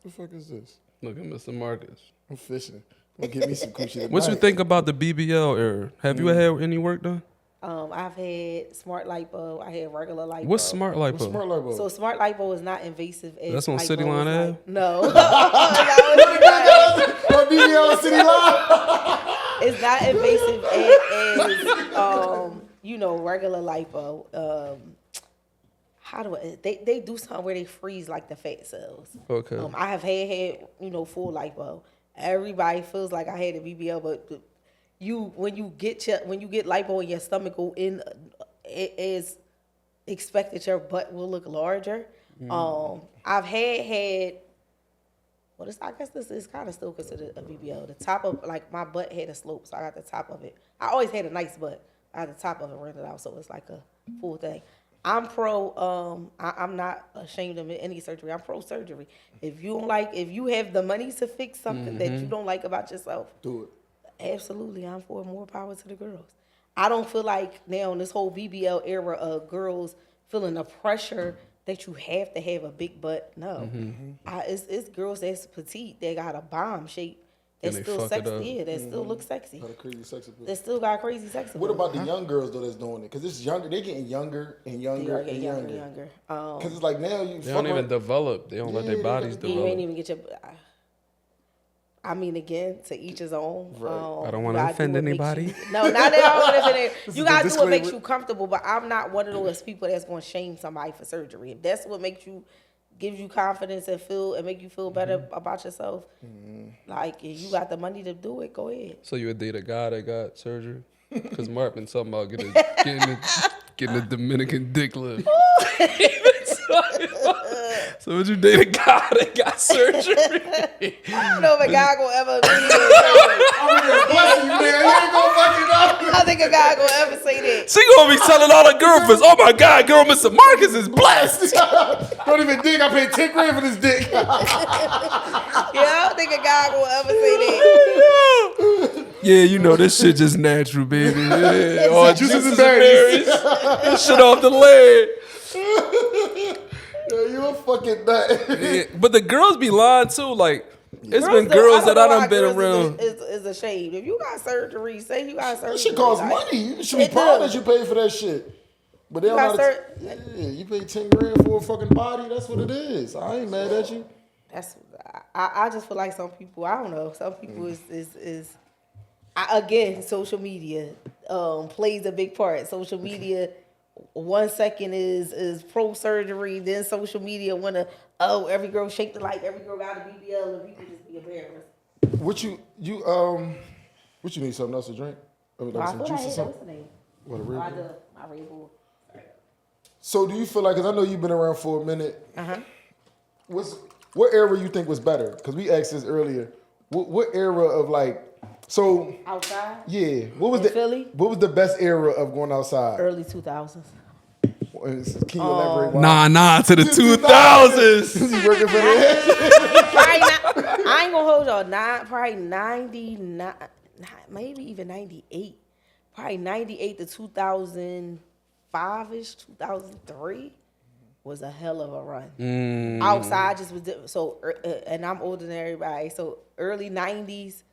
The fuck is this? Look at Mr. Marcus. I'm fishing. I'm gonna get me some coochie. What you tonight. think about the BBL era? Have you had any work done? I've had smart lipo. I had regular lipo. What's smart lipo? What's smart lipo? So smart lipo is not invasive. As That's on lipo City Line is Ave? like, no. No, On BBL City Line. it's not invasive as you know, regular lipo. How do they do something where they freeze like the fat cells? Okay. I have had you know, full lipo. Everybody feels like I had a BBL, but when you get lipo and your stomach go in, it is expected your butt will look larger. I've had well, I guess this is kind of still considered a BBL. The top of, like, my butt had a slope, so I got the top of it. I always had a nice butt. I had the top of it rented out, so it's like a full thing. I'm pro. I'm not ashamed of any surgery. I'm pro surgery. If you have the money to fix something that you don't like about yourself, Do it. absolutely, I'm for more power to the girls. I don't feel like now in this whole BBL era of girls feeling the pressure that you have to have a big butt. No, it's girls that's petite, they got a bomb shape, that's And they still fuck it up. sexy. Yeah, that still looks sexy. Got a crazy sexy They bitch. still got crazy sex. What about the young girls though that's doing it? Cause it's younger. They getting younger and younger They and get younger. younger. Cause it's like now you. They don't even develop. They don't let Yeah, their they bodies don't- You develop. ain't even get your. I mean, again, to each his own. Right. I don't you wanna gotta offend do what makes anybody. you- no, not that I don't want to offend anybody. This You is gotta the do what makes disclaimer. you comfortable. But I'm not one of those people that's going to shame somebody for surgery. If that's what makes you, gives you confidence and make you feel better about yourself, like if you got the money to do it, go ahead. So you would date a guy that got surgery? Because Mark been talking about getting a Dominican dick lift. So would you date a guy that got surgery? I don't know if a guy gonna ever. I'm gonna bless you, man. You ain't gonna fuck it up. I don't think a guy gonna ever say that. She gonna be telling all her girlfriends, "Oh my God, girl, Mr. Marcus is blessed." Don't even dig. I paid 10 grand for this dick. Yeah, I don't think a guy gonna ever say that. Yeah, you know this shit just natural, baby. Yeah, all juices and berries. This shit off the leg. Yeah, you a fucking nut. Yeah, but the girls be lying too. Like it's been Girls girls that I don't know why done been girls around. Is ashamed. If you got surgery, say you got surgery. That shit costs like, money. You should be it proud does. that you paid for that shit. But they don't got know how to. Yeah, you paid 10 grand for a fucking body. That's what it is. I ain't mad at you. That's I just feel like some people, I don't know, some people is again, social media plays a big part. Social media 1 second is pro surgery, then social media wanna every girl shaped alike, every girl got a BBL, and people just be embarrassed. What you need something else to drink? Or like I some feel juice like or what's something? the name? What a Red My Bull? Red Bull. So do you feel like? Cause I know you've been around for a minute. Uh-huh. What era you think was better? Cause we asked this earlier. What era of like? So Outside? yeah, what was In Philly? What was the best era of going outside? Early 2000s. Can you elaborate? why? Nah, to the 2000s. You working for that? Probably not, I ain't gonna hold y'all. Probably 99, maybe even 98. Probably 98 to 2005-ish, 2003 was a hell of a run. Outside just was so, and I'm older than everybody. So early 90s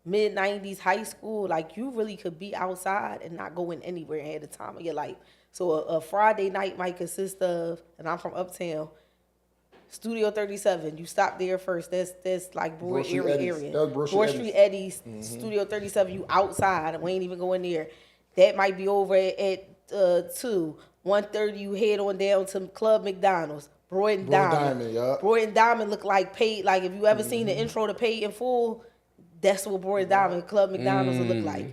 mid-90s high school, like you really could be outside and not going anywhere and had the time of your life. So a Friday night might consist of, and I'm from Uptown, Studio 37. You stop there first. That's like Broad area. That was Broad Street Eddie's, Studio 37. You outside and we ain't even going there. That might be over at 2. 1:30 you head on down to Club McDonald's. Broad and Diamond. Yeah. Broad and Diamond look like Paid. Like if you ever seen the intro to Paid in Full, that's what Broad and Diamond Club McDonald's would look like.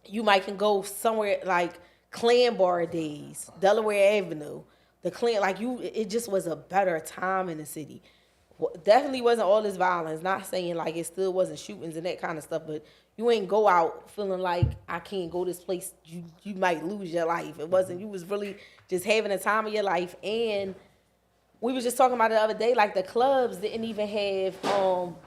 You might can go somewhere like Clan Bar days, Delaware Avenue. The Clan, like it just was a better time in the city. Definitely wasn't all this violence. Not saying like it still wasn't shootings and that kind of stuff, but you ain't go out feeling like I can't go this place. You might lose your life. It wasn't. You was really just having the time of your life. And we was just talking about it the other day. Like the clubs didn't even have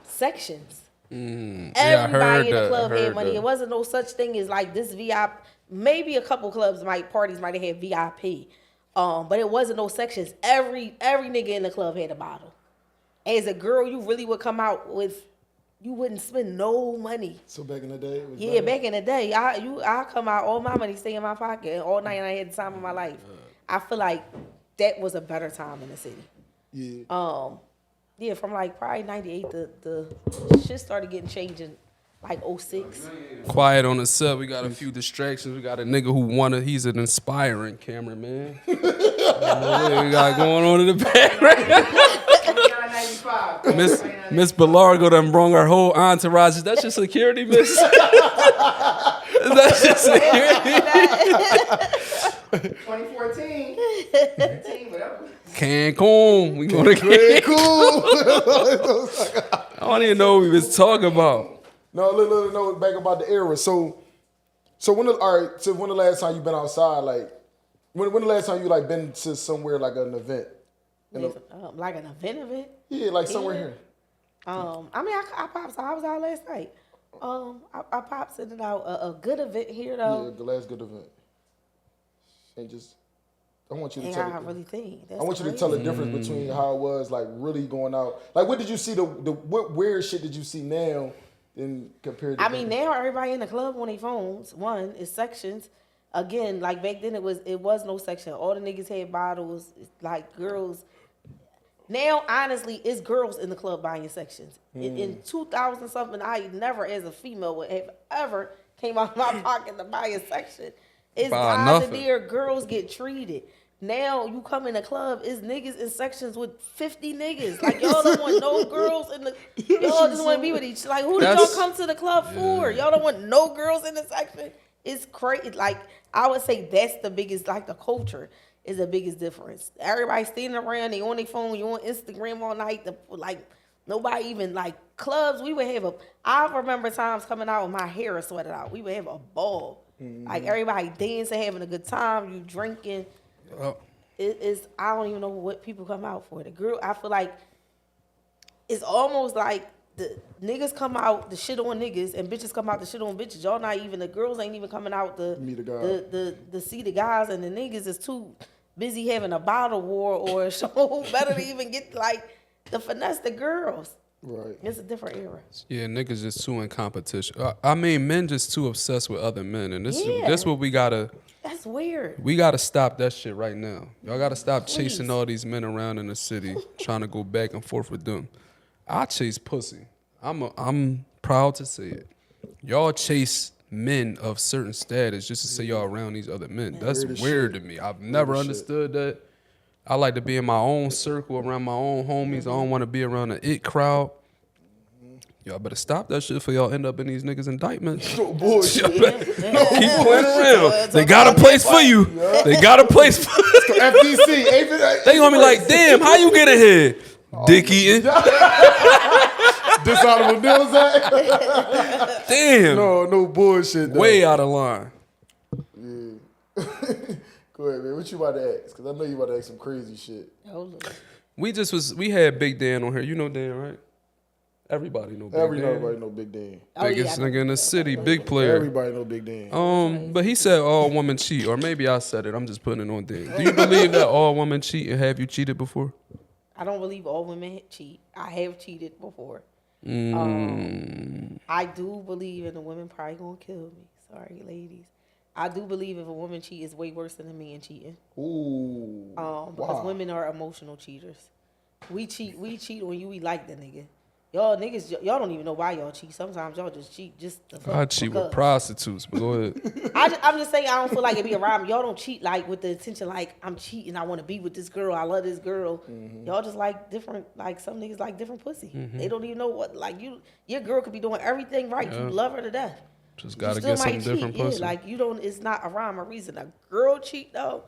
sections. Everybody in the club had money. It wasn't no such thing as like this VIP. Maybe a couple parties might have had VIP. But it wasn't no sections. Every nigga in the club had a bottle. As a girl, you really would come out with, you wouldn't spend no money. So back in the day, it was yeah, back in the day, I come out, all my money stay in my pocket, and all night I had the time of my life. I feel like that was a better time in the city. Yeah. Yeah, from like probably 98, the shit started getting changing. Like 06. Quiet on the set. We got a few distractions. We got a nigga he's an inspiring cameraman. What we got going on in the background? Miss Bellargo done brung her whole entourage. Is that your security, miss? Is that your security? 2014. Cancun. We going to Cancun. I don't even know what we was talking about. No, look, back about the era. So when the last time you been outside? Like, when the last time you like been to somewhere like an event? Like an event? Yeah, like somewhere here. I mean, I popped. I was out last night. I popped sending out a good event here though. Yeah, the last good event. And just, I want you to tell. I really think. I want you to tell the difference between how it was like really going out. Like, what did you see? What weird shit did you see now? In compared to now everybody in the club on their phones. One is sections. Again, like back then it was no section. All the niggas had bottles. It's like girls. Now, honestly, it's girls in the club buying sections. In 2000 something, I never, as a female, would have ever came out of my pocket to buy a section. It's guys in there, girls get treated. Now you come in the club, it's niggas in sections with 50 niggas. Like y'all don't want no girls in the. Y'all just want to be with each. Like who did y'all come to the club for? Y'all don't want no girls in the section. It's crazy. Like I would say that's the biggest. Like the culture is the biggest difference. Everybody standing around, they on their phone, you on Instagram all night. Like nobody even like clubs. We would have I remember times coming out with my hair sweated out. We would have a ball. Like everybody dancing, having a good time. You drinking. I don't even know what people come out for. The girl, I feel like it's almost like the niggas come out the shit on niggas and bitches come out the shit on bitches. Y'all not even, the girls ain't even coming out to see the guys, and the niggas is too busy having a bottle war or a show better to even get like the finesse the girls. Right. It's a different era. Yeah, niggas just too in competition. I mean, men just too obsessed with other men, and this what we gotta. That's weird. We gotta stop that shit right now. Y'all gotta stop chasing all these men around in the city, trying to go back and forth with them. I chase pussy. I'm proud to say it. Y'all chase men of certain status just to say y'all around these other men. That's weird to me. I've never understood that. I like to be in my own circle, around my own homies. I don't want to be around the it crowd. Y'all better stop that shit for y'all end up in these niggas indictments. No bullshit. Keep playing around. They got a place for you. They got a place for you. FDC. They gonna be like, damn, how you get in here? Dick eating. Dishonorable Deals Act. Damn. No bullshit. Though. Way out of line. Yeah. Go ahead, man. What you about to ask? Because I know you about to ask some crazy shit. We had Big Dan on here. You know Dan, right? Everybody know Big Dan. Everybody know Big Dan. Biggest nigga in the city, big player. Everybody know Big Dan. But he said all women cheat, or maybe I said it. I'm just putting it on Dan. Do you believe that all women cheat, and have you cheated before? I don't believe all women cheat. I have cheated before. I do believe, and the women probably gonna kill me. Sorry, ladies. I do believe if a woman cheat, is way worse than a man cheating. Ooh. Because women are emotional cheaters. We cheat when we like the nigga. Y'all niggas, y'all don't even know why y'all cheat. Sometimes y'all just cheat just the fuck. I cheat with prostitutes, but go ahead. I'm just saying I don't feel like it be around me. Y'all don't cheat like with the intention like I'm cheating. I want to be with this girl. I love this girl. Y'all just like different. Like some niggas like different pussy. They don't even know what like you. Your girl could be doing everything right. You love her to death. Just gotta get some different pussy. Yeah, like you don't. It's not a rhyme or reason. A girl cheat though.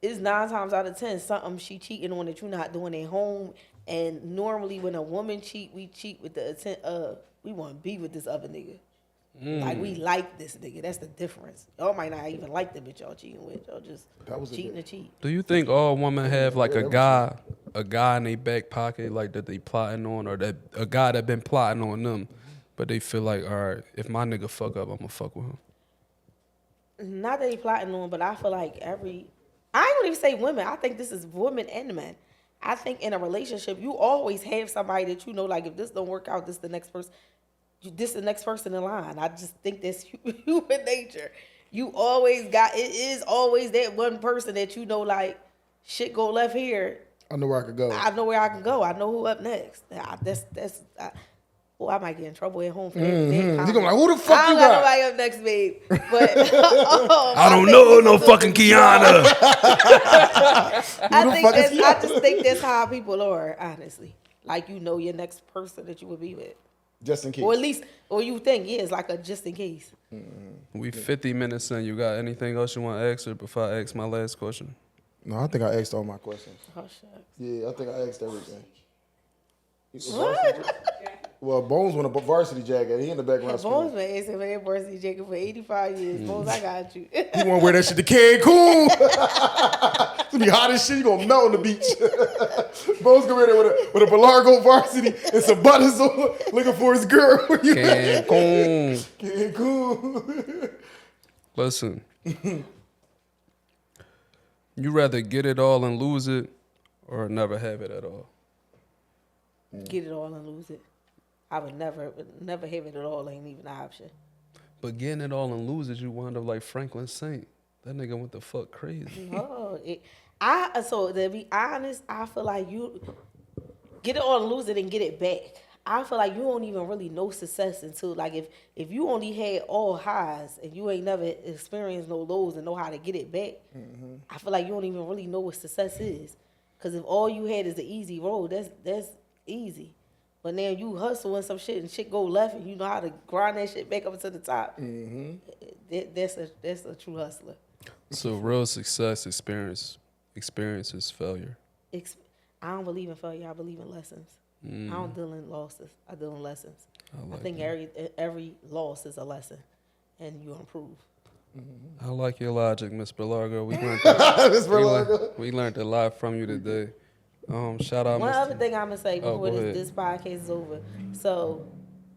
It's 9 times out of 10 something she cheating on that you're not doing at home. And normally when a woman cheat, we cheat with the intent of we want to be with this other nigga. Like we like this nigga. That's the difference. Y'all might not even like the bitch y'all cheating with. Y'all just cheating to cheat. Do you think all women have like a guy in their back pocket like that they plotting on, or that a guy that been plotting on them, but they feel like, all right, if my nigga fuck up, I'm gonna fuck with him? Not that they plotting on, but I feel like I ain't gonna even say women. I think this is women and men. I think in a relationship, you always have somebody that you know, like if this don't work out, this the next person. This the next person in line. I just think that's human nature. You always got it is always that one person that you know, like shit go left here. I know where I could go. I know where I can go. I know who up next. I might get in trouble at home for that. You gonna be like, who the fuck I you don't got got? nobody up next, babe. But I don't know no fucking Kiana. I just think that's how people are, honestly. Like you know your next person that you would be with. Just in case. Or at least, or you think, yeah, it's like a just in case. We 50 minutes in. You got anything else you want to ask her before I ask my last question? No, I think I asked all my questions. Oh, shucks. Yeah, I think I asked everything. What? Well, Bones won a varsity jacket. He in the background. Bones been asking for that varsity jacket for 85 years. Bones, I got you. He want to wear that shit to Cancun. It's gonna be hot as shit. You gonna melt on the beach. Bones gonna wear that with a Bellargo varsity and some buttons on, looking for his girl. Cancun. Cancun. Listen. You rather get it all and lose it, or never have it at all? Get it all and lose it. I would never have it at all. Ain't even an option. But getting it all and lose it, you wind up like Franklin Saint. That nigga went the fuck crazy. No, so to be honest, I feel like you get it all and lose it and get it back. I feel like you don't even really know success until like if you only had all highs and you ain't never experienced no lows and know how to get it back. I feel like you don't even really know what success is. Cause if all you had is the easy road, that's easy. But now you hustle and some shit and shit go left and you know how to grind that shit back up to the top. That's a true hustler. So real success experiences failure. I don't believe in failure. I believe in lessons. I don't deal in losses. I deal in lessons. I think every loss is a lesson, and you improve. I like your logic, Miss Bellargo. We learned a lot from you today. Shout out. One other thing I'm gonna say before go this podcast is over. So,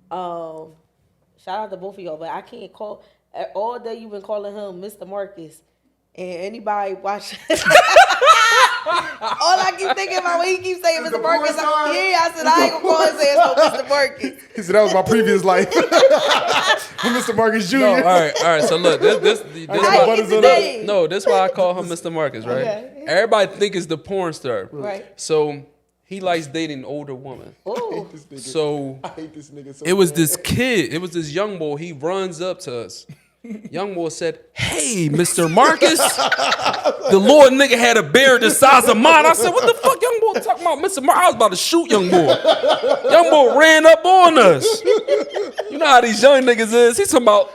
shout out to both of y'all, but I can't call all day. You've been calling him Mr. Marcus, and anybody watch. All I keep thinking about when he keeps saying Mr. Marcus, I said I ain't gonna call his ass no Mr. Marcus. He said that was my previous life. Mr. Marcus Jr. No, all right. So look, this why I call him Mr. Marcus, right? Okay. Everybody think it's the porn star, Right. So he likes dating older women. Oh, So I hate this nigga so it was bad. this kid. It was this young boy. He runs up to us. Young boy said, "Hey, Mr. Marcus, the Lord nigga had a beard the size of mine." I said, "What the fuck, young boy talking about, Mr. Marcus?" I was about to shoot young boy. Young boy ran up on us. You know how these young niggas is. He's talking about,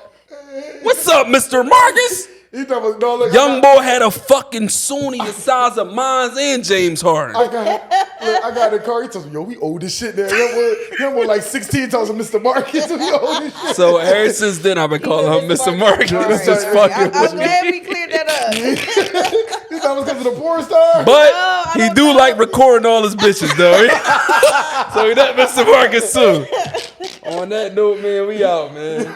"What's up, Mr. Marcus?" He talking about, no, look, Young boy had a fucking Sunni the size of mine and James Harden. I got in the car. He tells me, "Yo, we old as shit now." Young boy like 16 tells him Mr. Marcus. We old as shit. So ever since then, I've been calling him Mr. Marcus. It's just fucking I'm with glad me. we cleared that up. He thought it was because of the porn star. But he do like recording all his bitches, though. So he that Mr. Marcus too. On that note, man, we out, man.